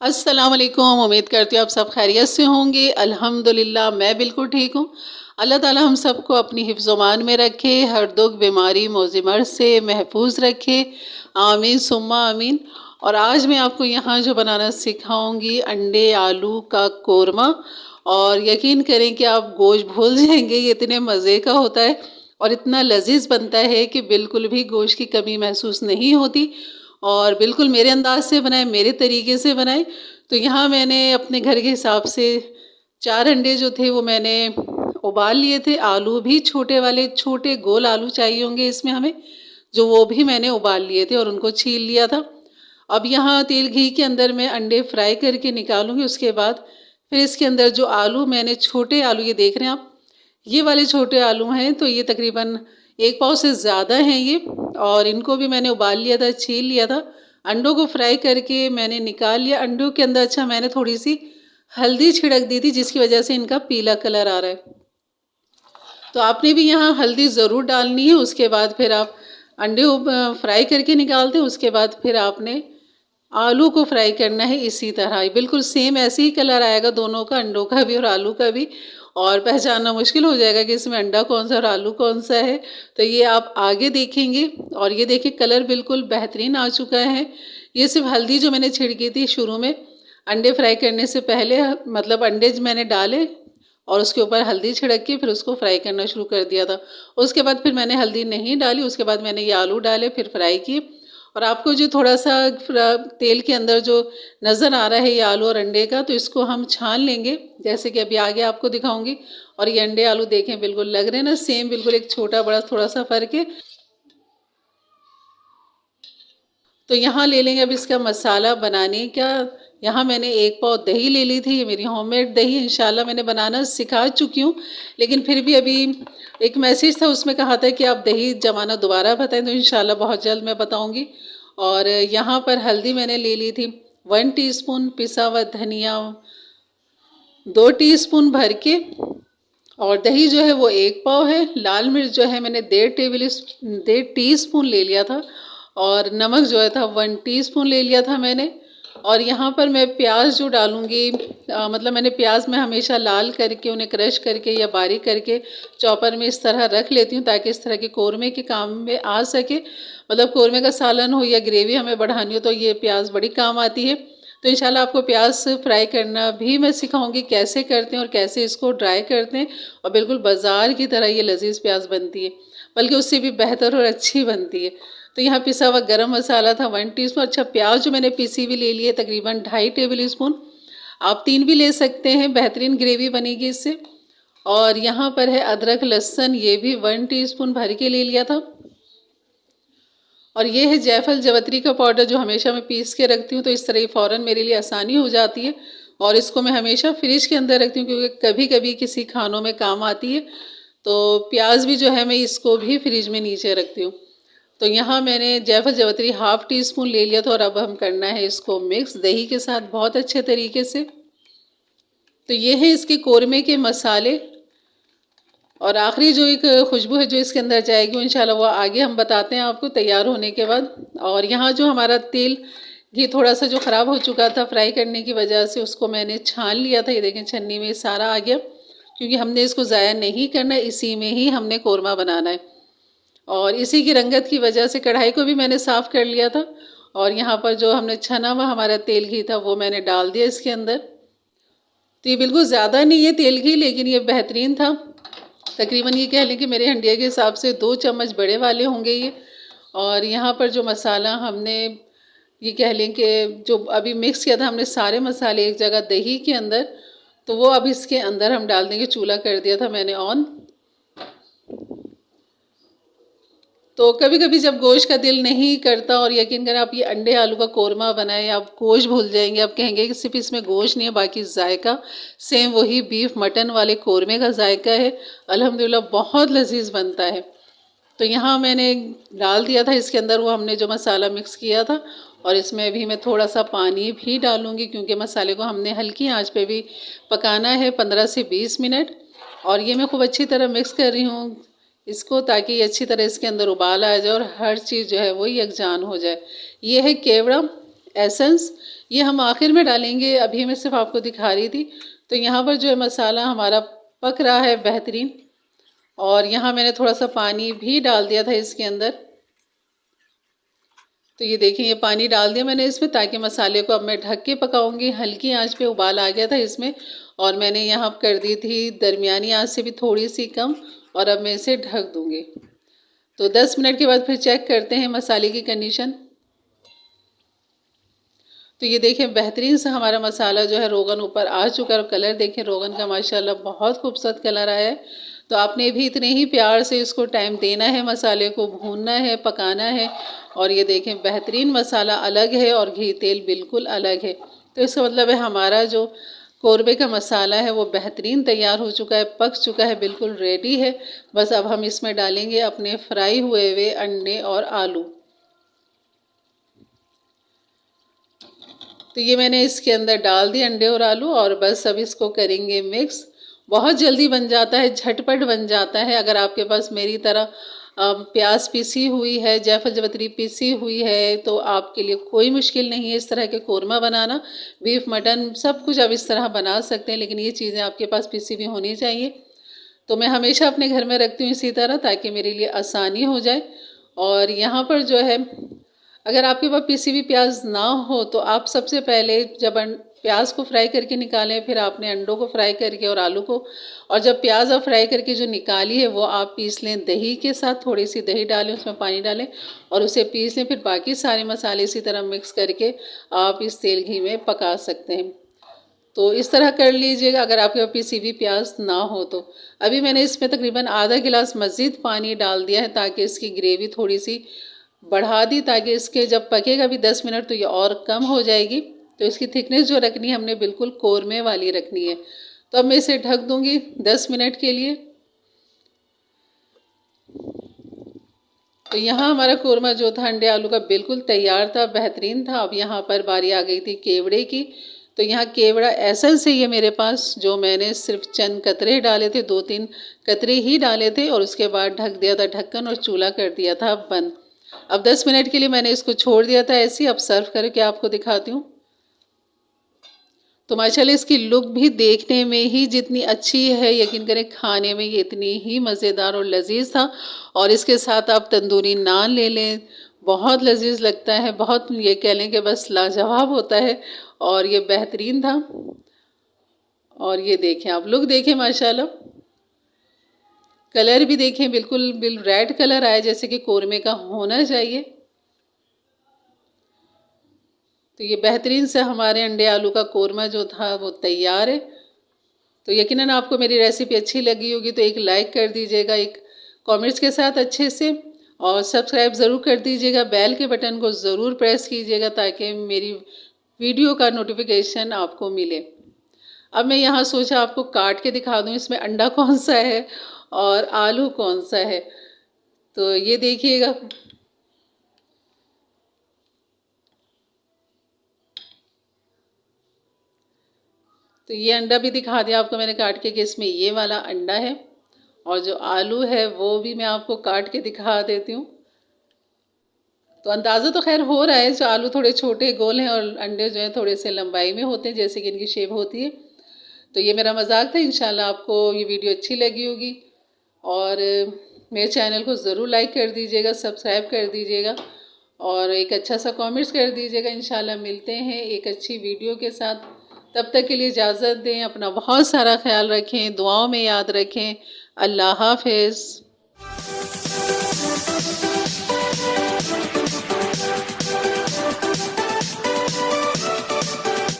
अस्सलाम वालेकुम। उम्मीद करती हूँ आप सब खैरियत से होंगे। अल्हम्दुलिल्लाह मैं बिल्कुल ठीक हूँ। अल्लाह ताला हम सबको अपनी हिफ्ज़-ओ-मान में रखे, हर दुख बीमारी मौज़-मर्ज़ से महफूज रखे। आमीन सुम्मा आमीन। और आज मैं आपको यहाँ जो बनाना सिखाऊंगी अंडे आलू का कोरमा। और यकीन करें कि आप गोश्त भूल जाएंगे, ये इतने मज़े का होता है और इतना लजीज बनता है कि बिल्कुल भी गोश्त की कमी महसूस नहीं होती। और बिल्कुल मेरे अंदाज से बनाए, मेरे तरीके से बनाए। तो यहाँ मैंने अपने घर के हिसाब से 4 अंडे जो थे वो मैंने उबाल लिए थे। आलू भी छोटे वाले, छोटे गोल आलू चाहिए होंगे इसमें हमें, जो वो भी मैंने उबाल लिए थे और उनको छील लिया था। अब यहाँ तेल घी के अंदर मैं अंडे फ्राई करके निकालूंगी। उसके बाद फिर इसके अंदर जो आलू मैंने, छोटे आलू ये देख रहे हैं आप, ये वाले छोटे आलू हैं, तो ये तकरीबन 1 पाव से ज़्यादा हैं ये। और इनको भी मैंने उबाल लिया था, छील लिया था। अंडों को फ्राई करके मैंने निकाल लिया। अंडों के अंदर अच्छा मैंने थोड़ी सी हल्दी छिड़क दी थी, जिसकी वजह से इनका पीला कलर आ रहा है। तो आपने भी यहाँ हल्दी ज़रूर डालनी है। उसके बाद फिर आप अंडे फ्राई करके निकालते हैं। उसके बाद फिर आपने आलू को फ्राई करना है इसी तरह, बिल्कुल सेम ऐसे ही कलर आएगा दोनों का, अंडों का भी और आलू का भी। और पहचानना मुश्किल हो जाएगा कि इसमें अंडा कौन सा और आलू कौन सा है। तो ये आप आगे देखेंगे। और ये देखिए कलर बिल्कुल बेहतरीन आ चुका है। ये सिर्फ हल्दी जो मैंने छिड़की थी शुरू में अंडे फ्राई करने से पहले, मतलब अंडे मैंने डाले और उसके ऊपर हल्दी छिड़क के फिर उसको फ्राई करना शुरू कर दिया था। उसके बाद फिर मैंने हल्दी नहीं डाली। उसके बाद मैंने ये आलू डाले, फिर फ्राई किए। और आपको जो थोड़ा सा तेल के अंदर जो नज़र आ रहा है ये आलू और अंडे का, तो इसको हम छान लेंगे, जैसे कि अभी आगे आपको दिखाऊंगी। और ये अंडे आलू देखें बिल्कुल लग रहे हैं ना सेम, बिल्कुल एक छोटा बड़ा थोड़ा सा फ़र्क है। तो यहाँ ले लेंगे अब इसका मसाला बनाने का। यहाँ मैंने 1 पाव दही ले ली थी। ये मेरी होममेड दही, इंशाल्लाह मैंने बनाना सिखा चुकी हूँ। लेकिन फिर भी अभी एक मैसेज था, उसमें कहा था कि आप दही जमाना दोबारा बताएं, तो इंशाल्लाह बहुत जल्द मैं बताऊँगी। और यहाँ पर हल्दी मैंने ले ली थी 1 टीस्पून, पिसा हुआ धनिया 2 टीस्पून भर के। और दही जो है वो 1 पाव है। लाल मिर्च जो है मैंने 1.5 टीस्पून ले लिया था। और नमक जो है था 1 टीस्पून ले लिया था मैंने। और यहाँ पर मैं प्याज जो डालूँगी, मतलब मैंने प्याज में हमेशा लाल करके उन्हें क्रश करके या बारीक करके चॉपर में इस तरह रख लेती हूँ, ताकि इस तरह के कौरमे के काम में आ सके। मतलब कौरमे का सालन हो या ग्रेवी हमें बढ़ानी हो तो ये प्याज बड़ी काम आती है। तो इंशाल्लाह आपको प्याज फ्राई करना भी मैं सिखाऊंगी, कैसे करते हैं और कैसे इसको ड्राई करते हैं। और बिल्कुल बाज़ार की तरह ये लजीज प्याज बनती है, बल्कि उससे भी बेहतर और अच्छी बनती है। तो यहाँ पिसा हुआ गरम मसाला था 1 टीस्पून। अच्छा प्याज जो मैंने पीसी हुई ले ली है तकरीबन 2.5 टेबल स्पून। आप 3 भी ले सकते हैं, बेहतरीन ग्रेवी बनेगी इससे। और यहाँ पर है अदरक लहसुन, ये भी 1 टीस्पून भर के ले लिया था। और ये है जायफल जवतरी का पाउडर, जो हमेशा मैं पीस के रखती हूँ, तो इस तरह फ़ौरन मेरे लिए आसानी हो जाती है। और इसको मैं हमेशा फ्रिज के अंदर रखती हूँ, क्योंकि कभी कभी किसी खानों में काम आती है। तो प्याज भी जो है मैं इसको भी फ्रिज में नीचे रखती हूँ। तो यहाँ मैंने जायफल जवतरी 1/2 टीस्पून ले लिया था। और अब हम करना है इसको मिक्स दही के साथ बहुत अच्छे तरीके से। तो ये है इसके कोरमे के मसाले। और आखिरी जो एक खुशबू है जो इसके अंदर जाएगी, वो इंशाल्लाह वो आगे हम बताते हैं आपको तैयार होने के बाद। और यहाँ जो हमारा तेल घी थोड़ा सा जो ख़राब हो चुका था फ्राई करने की वजह से, उसको मैंने छान लिया था। ये देखें छन्नी में सारा आ गया, क्योंकि हमने इसको ज़ाया नहीं करना, इसी में ही हमने कोरमा बनाना है। और इसी की रंगत की वजह से कढ़ाई को भी मैंने साफ़ कर लिया था। और यहाँ पर जो हमने छना हुआ हमारा तेल घी था वो मैंने डाल दिया इसके अंदर। तो ये बिल्कुल ज़्यादा नहीं है तेल घी, लेकिन ये बेहतरीन था। तकरीबन ये कह लें कि मेरे हंडिया के हिसाब से 2 चम्मच बड़े वाले होंगे ये। और यहाँ पर जो मसाला हमने, ये कह लें कि जो अभी मिक्स किया था हमने सारे मसाले एक जगह दही के अंदर, तो वो अब इसके अंदर हम डाल देंगे। चूल्हा कर दिया था मैंने ऑन। तो कभी कभी जब गोश्त का दिल नहीं करता, और यकीन करें आप ये अंडे आलू का कोरमा बनाएं, आप गोश्त भूल जाएंगे। आप कहेंगे कि सिर्फ इसमें गोश्त नहीं है, बाकी जायका सेम वही बीफ मटन वाले कोरमे का जायका है। अल्हम्दुलिल्लाह बहुत लजीज बनता है। तो यहाँ मैंने डाल दिया था इसके अंदर वो हमने जो मसाला मिक्स किया था। और इसमें अभी मैं थोड़ा सा पानी भी डालूँगी, क्योंकि मसाले को हमने हल्की आंच पे भी पकाना है 15 से 20 मिनट। और ये मैं खूब अच्छी तरह मिक्स कर रही हूँ इसको, ताकि ये अच्छी तरह इसके अंदर उबाल आ जाए और हर चीज़ जो है वो यकजान हो जाए। ये है केवड़ा। एसेंस, ये हम आखिर में डालेंगे, अभी मैं सिर्फ आपको दिखा रही थी। तो यहाँ पर जो है मसाला हमारा पक रहा है बेहतरीन, और यहाँ मैंने थोड़ा सा पानी भी डाल दिया था इसके अंदर। तो ये देखें, ये पानी डाल दिया मैंने इसमें, ताकि मसाले को अब मैं ढक के पकाऊंगी। हल्की आंच पे उबाल आ गया था इसमें, और मैंने यहाँ कर दी थी दरमियानी आंच से भी थोड़ी सी कम, और अब मैं इसे ढक दूंगी। तो 10 मिनट के बाद फिर चेक करते हैं मसाले की कंडीशन। तो ये देखें, बेहतरीन से हमारा मसाला जो है रोगन ऊपर आ चुका है, और कलर देखें रोगन का माशाल्लाह बहुत खूबसूरत कलर आया है। तो आपने भी इतने ही प्यार से इसको टाइम देना है, मसाले को भूनना है, पकाना है। और ये देखें, बेहतरीन मसाला अलग है और घी तेल बिल्कुल अलग है। तो इसका मतलब है हमारा जो कोरबे का मसाला है वो बेहतरीन तैयार हो चुका है, पक चुका है, बिल्कुल रेडी है। बस अब हम इसमें डालेंगे अपने फ्राई हुए अंडे और आलू। तो ये मैंने इसके अंदर डाल दिए अंडे और आलू, और बस अब इसको करेंगे मिक्स। बहुत जल्दी बन जाता है, झटपट बन जाता है। अगर आपके पास मेरी तरह प्याज पीसी हुई है, जायफल जवतरी पीसी हुई है, तो आपके लिए कोई मुश्किल नहीं है इस तरह के कोरमा बनाना। बीफ मटन सब कुछ आप इस तरह बना सकते हैं, लेकिन ये चीज़ें आपके पास पीसी हुई होनी चाहिए। तो मैं हमेशा अपने घर में रखती हूँ इसी तरह, ताकि मेरे लिए आसानी हो जाए। और यहाँ पर जो है, अगर आपके पास पीसी हुई प्याज ना हो तो आप सबसे पहले जब प्याज को फ्राई करके निकालें, फिर आपने अंडों को फ्राई करके और आलू को, और जब प्याज आप फ्राई करके जो निकाली है वो आप पीस लें दही के साथ। थोड़ी सी दही डालें, उसमें पानी डालें और उसे पीस लें। फिर बाकी सारे मसाले इसी तरह मिक्स करके आप इस तेल घी में पका सकते हैं। तो इस तरह कर लीजिएगा अगर आपके पास पीसी हुई प्याज ना हो तो। अभी मैंने इसमें तकरीबन आधा गिलास मज़ीद पानी डाल दिया है, ताकि इसकी ग्रेवी थोड़ी सी बढ़ा दी, ताकि इसके जब पकेगा भी 10 मिनट तो ये और कम हो जाएगी। तो इसकी थिकनेस जो रखनी है हमने बिल्कुल कोरमे वाली रखनी है। तो अब मैं इसे ढक दूंगी 10 मिनट के लिए। तो यहाँ हमारा कोरमा जो था अंडे आलू का बिल्कुल तैयार था, बेहतरीन था। अब यहाँ पर बारी आ गई थी केवड़े की। तो यहाँ केवड़ा एसेंस है ये मेरे पास, जो मैंने सिर्फ चंद कतरे डाले थे, 2-3 कतरे ही डाले थे, और उसके बाद ढक दिया था ढक्कन और चूल्हा कर दिया था बंद। अब 10 मिनट के लिए मैंने इसको छोड़ दिया था ऐसे ही। अब सर्व करके आपको दिखाती हूँ। तो माशाल्लाह इसकी लुक भी देखने में ही जितनी अच्छी है, यकीन करें खाने में ये इतनी ही मज़ेदार और लजीज था। और इसके साथ आप तंदूरी नान ले लें, बहुत लजीज लगता है, बहुत ये कह लें कि बस लाजवाब होता है। और ये बेहतरीन था। और ये देखें, आप लुक देखें माशाल्लाह, कलर भी देखें, बिल्कुल रेड कलर आया जैसे कि कोरमे का होना चाहिए। तो ये बेहतरीन से हमारे अंडे आलू का कोरमा जो था वो तैयार है। तो यकीनन आपको मेरी रेसिपी अच्छी लगी होगी, तो एक लाइक कर दीजिएगा, एक कमेंट्स के साथ अच्छे से, और सब्सक्राइब ज़रूर कर दीजिएगा। बेल के बटन को ज़रूर प्रेस कीजिएगा, ताकि मेरी वीडियो का नोटिफिकेशन आपको मिले। अब मैं यहाँ सोचा आपको काट के दिखा दूँ इसमें अंडा कौन सा है और आलू कौन सा है। तो ये देखिएगा, तो ये अंडा भी दिखा दिया आपको मैंने काट के कि इसमें ये वाला अंडा है, और जो आलू है वो भी मैं आपको काट के दिखा देती हूँ। तो अंदाज़ा तो खैर हो रहा है, जो आलू थोड़े छोटे गोल हैं और अंडे जो हैं थोड़े से लंबाई में होते हैं, जैसे कि इनकी शेप होती है। तो ये मेरा मजाक था। इंशाल्लाह आपको ये वीडियो अच्छी लगी होगी, और मेरे चैनल को ज़रूर लाइक कर दीजिएगा, सब्सक्राइब कर दीजिएगा, और एक अच्छा सा कमेंट्स कर दीजिएगा। इंशाल्लाह मिलते हैं एक अच्छी वीडियो के साथ। तब तक के लिए इजाज़त दें, अपना बहुत सारा ख्याल रखें, दुआओं में याद रखें। अल्लाह हाफ़िज़।